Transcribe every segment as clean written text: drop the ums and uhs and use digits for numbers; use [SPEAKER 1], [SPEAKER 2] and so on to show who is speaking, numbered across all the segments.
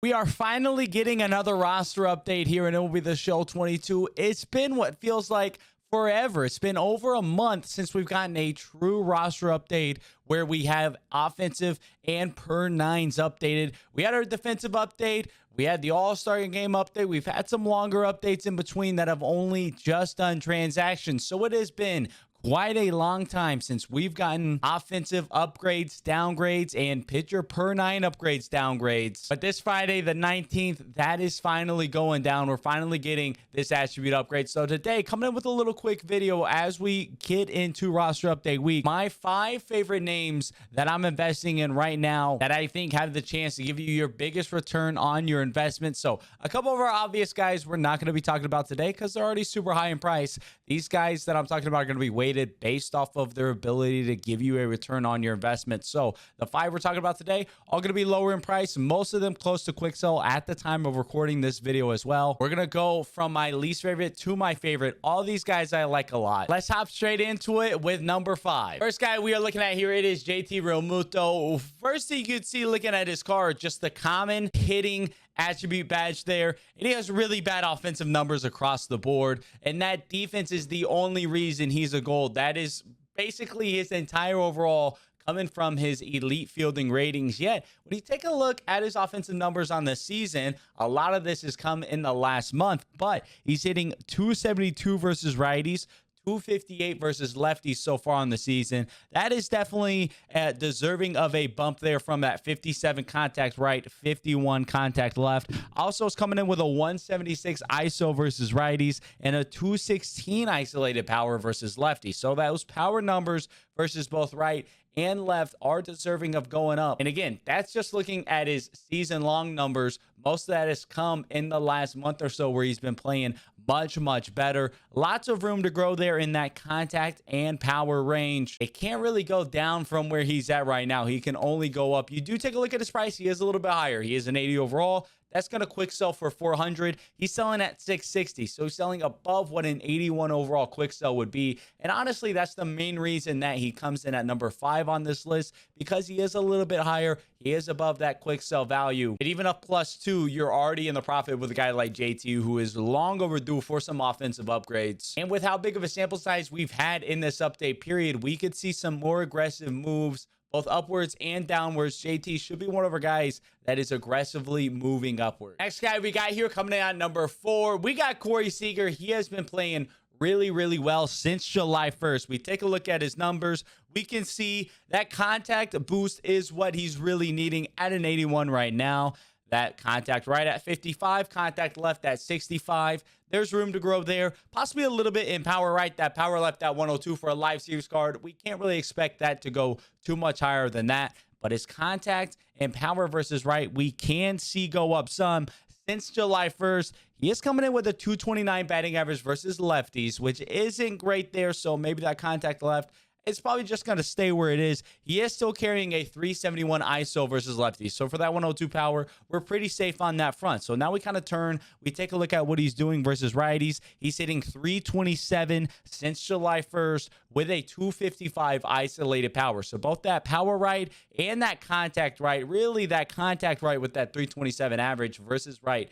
[SPEAKER 1] We are finally getting another roster update here in MLB The Show 22. It's been what feels like forever. It's been over a month since we've gotten a true roster update where we have offensive and per nines updated. We had our defensive update. We had the All-Star Game update. We've had some longer updates in between that have only just done transactions. So it has been quite a long time since we've gotten offensive upgrades, downgrades, and pitcher per nine upgrades, downgrades. But this Friday, the 19th, that is finally going down. We're finally getting this attribute upgrade. So today, coming in with a little quick video as we get into roster update week. My 5 favorite names that I'm investing in right now that I think have the chance to give you your biggest return on your investment. So a couple of our obvious guys we're not going to be talking about today because they're already super high in price. These guys that I'm talking about are going to be weighted based off of their ability to give you a return on your investment. So the 5 we're talking about today, all going to be lower in price. Most of them close to quick sell at the time of recording this video as well. We're going to go from my least favorite to my favorite. All these guys I like a lot. Let's hop straight into it with number 5. First guy we are looking at here, it is JT Realmuto. First thing you could see looking at his card, just the common hitting attribute badge there, and he has really bad offensive numbers across the board, and that defense is the only reason he's a gold. That is basically his entire overall coming from his elite fielding ratings. Yet when you take a look at his offensive numbers on the season, a lot of this has come in the last month, but he's hitting 272 versus righties, 258 versus lefties so far on the season. That is definitely deserving of a bump there from that 57 contact right, 51 contact left. Also, it's coming in with a 176 ISO versus righties and a 216 isolated power versus lefties. So those power numbers versus both right and left are deserving of going up. And again, that's just looking at his season-long numbers. Most of that has come in the last month or so where he's been playing much better. Lots of room to grow there in that contact and power range. It can't really go down from where he's at right now. He can only go up. You do take a look at his price. He is a little bit higher. He is an 80 overall. That's going to quick sell for 400. He's selling at 660. So he's selling above what an 81 overall quick sell would be. And honestly, that's the main reason that he comes in at number 5 on this list, because he is a little bit higher. He is above that quick sell value. And even up +2, you're already in the profit with a guy like JT, who is long overdue for some offensive upgrades. And with how big of a sample size we've had in this update period, we could see some more aggressive moves both upwards and downwards. JT should be one of our guys that is aggressively moving upward. Next guy we got here coming in at number 4, we got Corey Seager. He has been playing really well since July 1st. We take a look at his numbers. We can see that contact boost is what he's really needing at an 81 right now. That contact right at 55, contact left at 65. There's room to grow there. Possibly a little bit in power right. That power left at 102 for a live series card. We can't really expect that to go too much higher than that. But his contact and power versus right, we can see go up some. Since July 1st, he is coming in with a 229 batting average versus lefties, which isn't great there. So maybe that contact left, it's probably just going to stay where it is. He is still carrying a 371 ISO versus lefties. So for that 102 power, we're pretty safe on that front. So now we kind of turn, we take a look at what he's doing versus righties. He's hitting 327 since July 1st with a 255 isolated power. So both that power right and that contact right, really that contact right with that 327 average versus right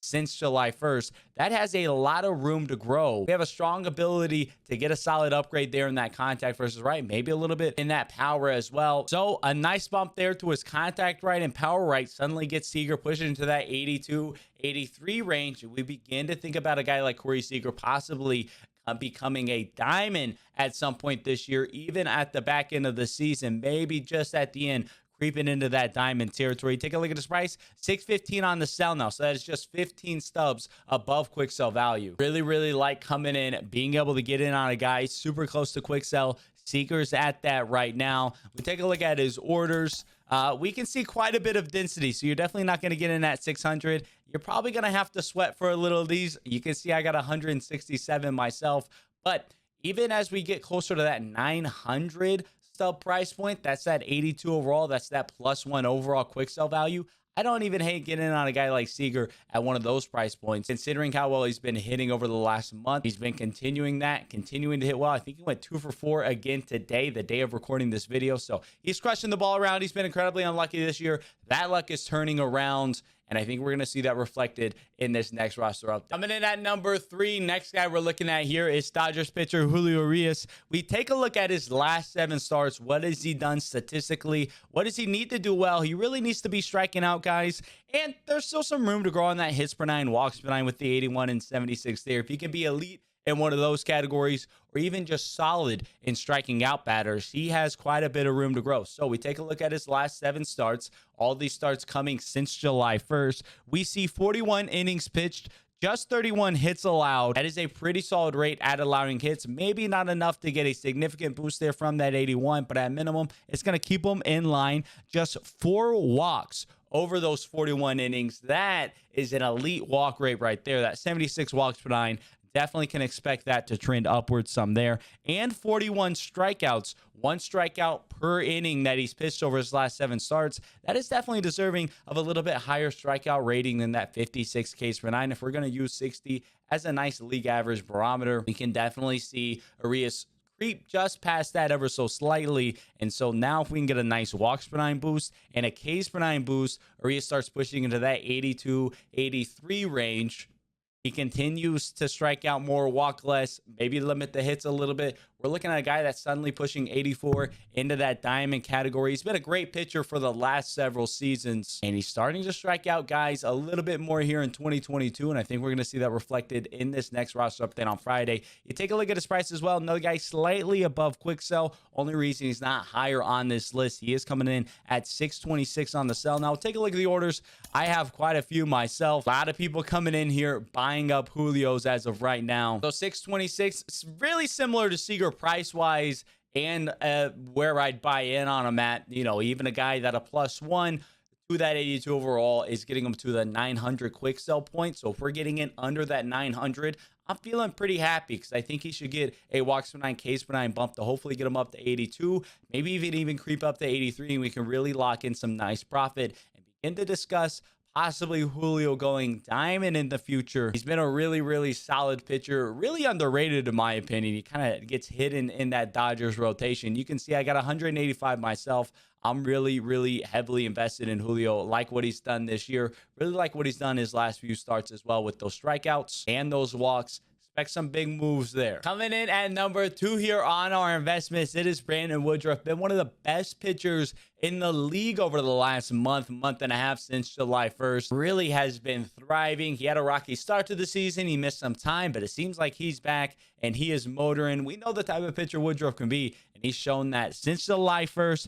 [SPEAKER 1] since July 1st, that has a lot of room to grow. We have a strong ability to get a solid upgrade there in that contact versus right, maybe a little bit in that power as well. So a nice bump there to his contact right and power right suddenly gets Seager pushing into that 82, 83 range. We begin to think about a guy like Corey Seager possibly becoming a diamond at some point this year, even at the back end of the season, maybe just at the end, creeping into that diamond territory. Take a look at his price, 615 on the sell now. So that is just 15 stubs above quick sell value. Really like coming in, being able to get in on a guy super close to quick sell. Seager's at that right now. We take a look at his orders. We can see quite a bit of density. So you're definitely not going to get in at 600. You're probably going to have to sweat for a little of these. You can see I got 167 myself. But even as we get closer to that 900 stub price point, that's that 82 overall, that's that +1 overall quick sell value. I don't even hate getting in on a guy like Seager at one of those price points, considering how well he's been hitting over the last month. He's been continuing to hit well. I think he went 2 for 4 again today, the day of recording this video. So he's crushing the ball around. He's been incredibly unlucky this year. That luck is turning around. And I think we're going to see that reflected in this next roster update. Coming in at number 3, next guy we're looking at here is Dodgers pitcher Julio Rius. We take a look at his last 7 starts. What has he done statistically? What does he need to do well? He really needs to be striking out, guys. And there's still some room to grow on that hits per 9, walks per 9 with the 81 and 76 there. If he can be elite in one of those categories, or even just solid in striking out batters, he has quite a bit of room to grow. So we take a look at his last 7 starts, all these starts coming since July 1st. We see 41 innings pitched, just 31 hits allowed. That is a pretty solid rate at allowing hits. Maybe not enough to get a significant boost there from that 81, but at minimum, it's going to keep him in line. Just 4 walks over those 41 innings. That is an elite walk rate right there. That 76 walks per 9. Definitely can expect that to trend upwards some there. And 41 strikeouts, 1 strikeout per inning that he's pitched over his last 7 starts. That is definitely deserving of a little bit higher strikeout rating than that 56 Ks per 9. If we're going to use 60 as a nice league average barometer, we can definitely see Arias creep just past that ever so slightly. And so now if we can get a nice walks per 9 boost and a Ks per 9 boost, Arias starts pushing into that 82, 83 range. He continues to strike out more, walk less, maybe limit the hits a little bit. We're looking at a guy that's suddenly pushing 84 into that diamond category. He's been a great pitcher for the last several seasons, and he's starting to strike out guys a little bit more here in 2022, and I think we're going to see that reflected in this next roster update on Friday. You take a look at his price as well. Another guy slightly above quick sell. Only reason he's not higher on this list, he is coming in at 626 on the sell. Now, take a look at the orders. I have quite a few myself. A lot of people coming in here buying up Julio's as of right now. So 626, it's really similar to Seager price-wise and where I'd buy in on him at. You know, even a guy that a +1 to that 82 overall is getting him to the 900 quick sell point. So if we're getting in under that 900, I'm feeling pretty happy because I think he should get a walks per 9, Ks per 9 bump to hopefully get him up to 82, maybe even creep up to 83, and we can really lock in some nice profit and begin to discuss possibly Julio going diamond in the future. He's been a really solid pitcher, really underrated in my opinion. He kind of gets hidden in that Dodgers rotation. You can see I got 185 myself. I'm really heavily invested in Julio. Like what he's done this year. Really like what he's done his last few starts as well with those strikeouts and those walks. Expect some big moves there. Coming in at number 2 here on our investments, it is Brandon Woodruff. Been one of the best pitchers in the league over the last month and a half since July 1st. Really has been thriving. He had a rocky start to the season. He missed some time, but it seems like he's back and he is motoring. We know the type of pitcher Woodruff can be, and he's shown that since July 1st.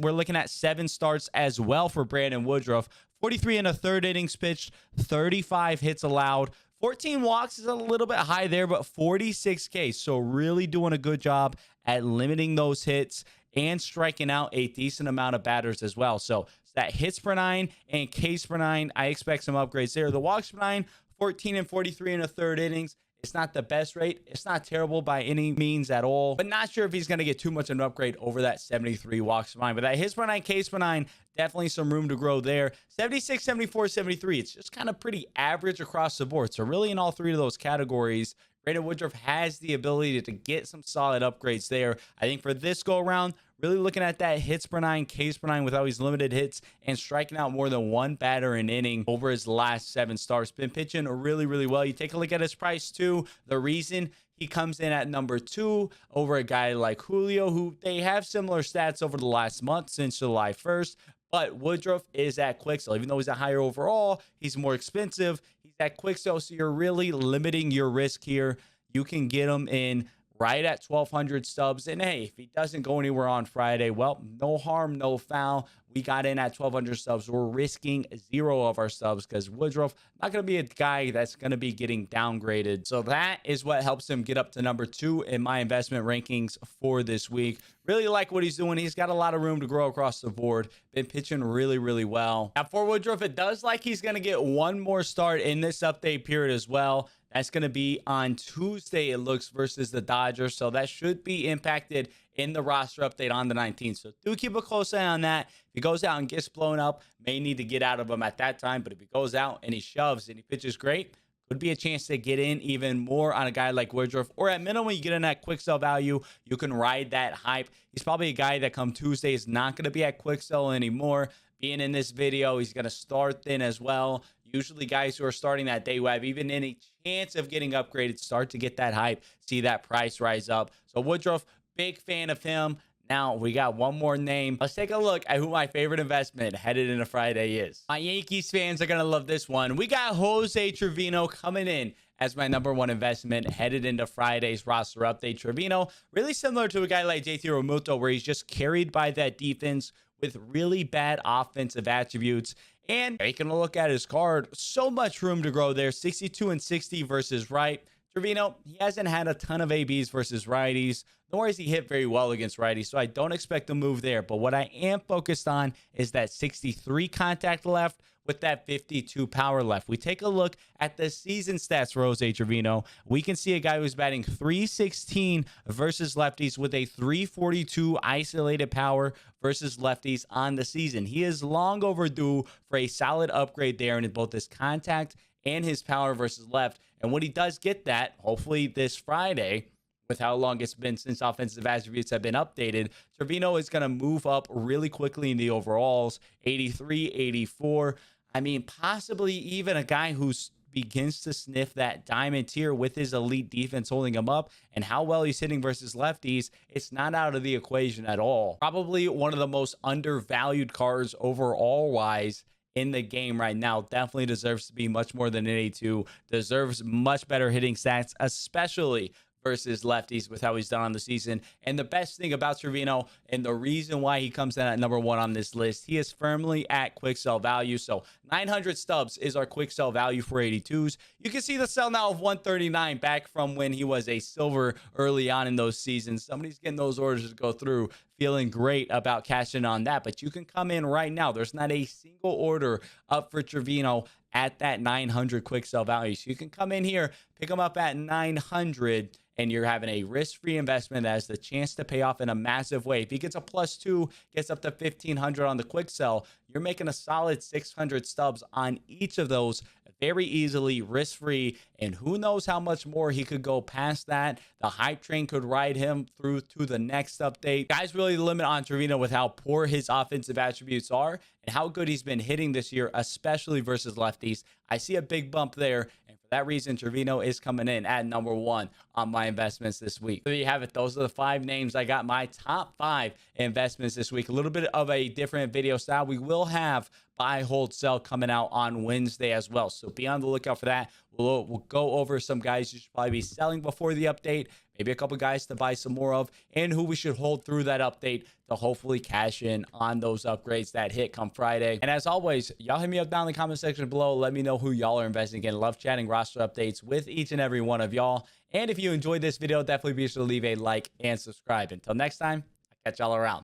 [SPEAKER 1] We're looking at 7 starts as well for Brandon Woodruff. 43 and a third innings pitched, 35 hits allowed. 14 walks is a little bit high there, but 46 Ks. So really doing a good job at limiting those hits and striking out a decent amount of batters as well. So that hits per 9 and Ks per 9, I expect some upgrades there. The walks per 9, 14 and 43 in a third innings. It's not the best rate. It's not terrible by any means at all, but not sure if he's going to get too much of an upgrade over that 73 walks per 9. But that hits per 9, Ks per 9, definitely some room to grow there. 76, 74, 73. It's just kind of pretty average across the board. So really in all 3 of those categories, Brandon Woodruff has the ability to get some solid upgrades there. I think for this go around, really looking at that hits per 9, Ks per 9 with all these limited hits and striking out more than 1 batter an inning over his last 7 starts. Been pitching really well. You take a look at his price too. The reason he comes in at number 2 over a guy like Julio, who they have similar stats over the last month since July 1st. But Woodruff is at quick sell. Even though he's a higher overall, he's more expensive. He's at quick sell, so you're really limiting your risk here. You can get him in right at 1,200 stubs. And hey, if he doesn't go anywhere on Friday, well, no harm, no foul. We got in at 1,200 stubs. We're risking 0 of our stubs because Woodruff not going to be a guy that's going to be getting downgraded. So that is what helps him get up to number 2 in my investment rankings for this week. Really like what he's doing. He's got a lot of room to grow across the board. Been pitching really well. Now for Woodruff, it does like he's going to get one more start in this update period as well. That's going to be on Tuesday, it looks, versus the Dodgers. So that should be impacted in the roster update on the 19th. So do keep a close eye on that. If he goes out and gets blown up, may need to get out of him at that time. But if he goes out and he shoves and he pitches great, could be a chance to get in even more on a guy like Woodruff. Or at minimum, you get in that quick sell value. You can ride that hype. He's probably a guy that come Tuesday is not going to be at quick sell anymore. being in this video. He's going to start thin as well. Usually guys who are starting that day who have even any chance of getting upgraded start to get that hype, see that price rise up. So Woodruff, big fan of him. Now we got one more name. Let's take a look at who my favorite investment headed into Friday is. My Yankees fans are going to love this one. We got Jose Trevino coming in as my #1 investment headed into Friday's roster update. Trevino, really similar to a guy like JT Realmuto, where he's just carried by that defense with really bad offensive attributes. And taking a look at his card, so much room to grow there. 62 and 60 versus right. Trevino, he hasn't had a ton of ABs versus righties, nor has he hit very well against righties, so I don't expect a move there. But what I am focused on is that 63 contact left with that 52 power left. We take a look at the season stats for Jose Trevino. We can see a guy who's batting .316 versus lefties with a .342 isolated power versus lefties on the season. He is long overdue for a solid upgrade there in both his contact and his power versus left. And when he does get that, hopefully this Friday, with how long it's been since offensive attributes have been updated, Trevino is going to move up really quickly in the overalls. 83, 84. I mean, possibly even a guy who begins to sniff that diamond tier with his elite defense holding him up and how well he's hitting versus lefties. It's not out of the equation at all. Probably one of the most undervalued cards overall wise in the game right now. Definitely deserves to be much more than an 82. Deserves much better hitting stats, especially versus lefties with how he's done on the season. And the best thing about Trevino, and the reason why he comes in at #1 on this list, he is firmly at quick sell value. So 900 stubs is our quick sell value for 82s. You can see the sell now of 139 back from when he was a silver early on in those seasons. Somebody's getting those orders to go through, feeling great about cashing on that. But you can come in right now. There's not a single order up for Trevino at that 900 quick sell value. So you can come in here, pick them up at 900, and you're having a risk-free investment that has the chance to pay off in a massive way. If he gets a +2, gets up to 1,500 on the quick sell, you're making a solid 600 stubs on each of those very easily, risk-free, and who knows how much more he could go past that. The hype train could ride him through to the next update. Guys, really the limit on Trevino with how poor his offensive attributes are and how good he's been hitting this year, especially versus lefties. I see a big bump there, and for that reason, Trevino is coming in at #1 on my investments this week. There you have it. Those are the 5 names. I got my top 5 investments this week. A little bit of a different video style. We will have buy, hold, sell coming out on Wednesday as well, so be on the lookout for that. We'll go over some guys you should probably be selling before the update, maybe a couple guys to buy some more of, and who we should hold through that update to hopefully cash in on those upgrades that hit come Friday. And as always, y'all hit me up down in the comment section below. Let me know who y'all are investing in. Love chatting roster updates with each and every one of y'all. And if you enjoyed this video, definitely be sure to leave a like and subscribe. Until next time, I'll catch y'all around.